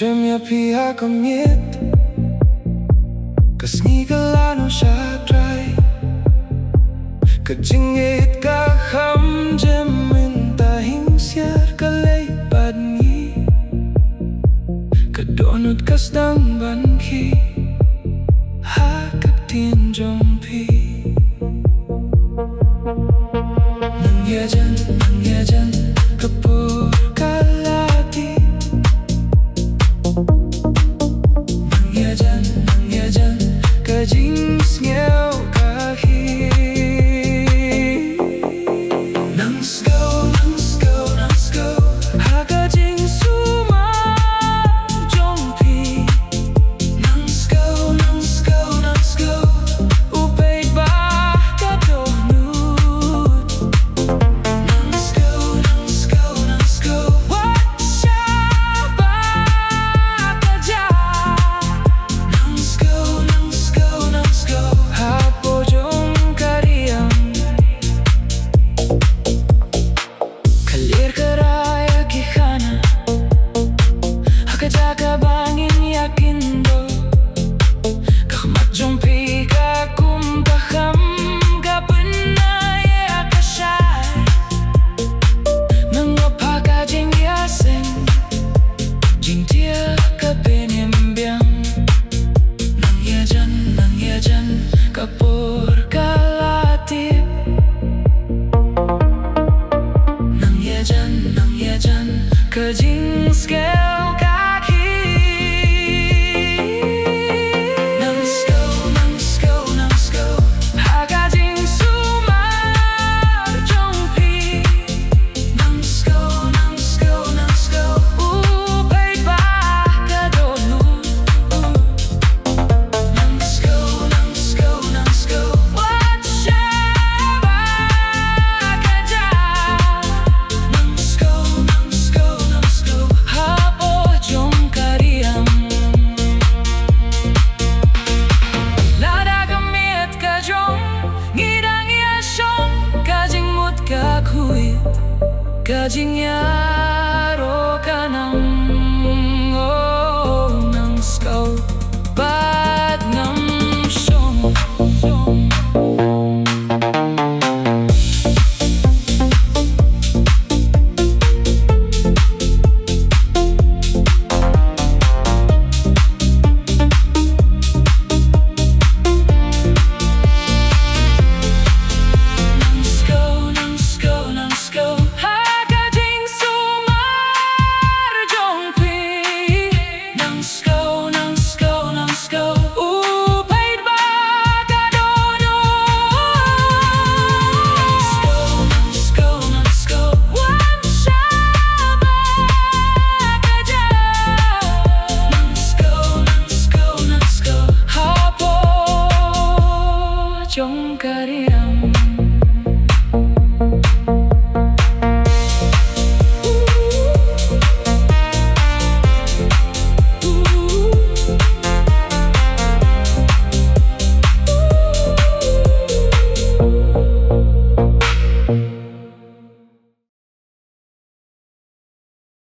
Ziemia pija komiet, kasnigala no shakraj, kajingit ka ham jemin tahing siar kalay padni, kadonut kasdang banki, hakaktin jompi. Nang yajan, kapur kalati. Nang yajan, kajing sngew kahi. Nang sngew, hakajing suma jompi. Nang sngew, upay ba kadonut. Nang sngew, wacha ba kaja. Nang sngew, hapo jong kariam. Kalir karaya kihana, hakajaga bangin yakindo. Kahmat jompi ka kumbaham, gabanaya akashay. Nangapaka jing yasen, jing tia ka penyembiang. Nang yajan, kapur kalatip. Nang yajan, kajing sngew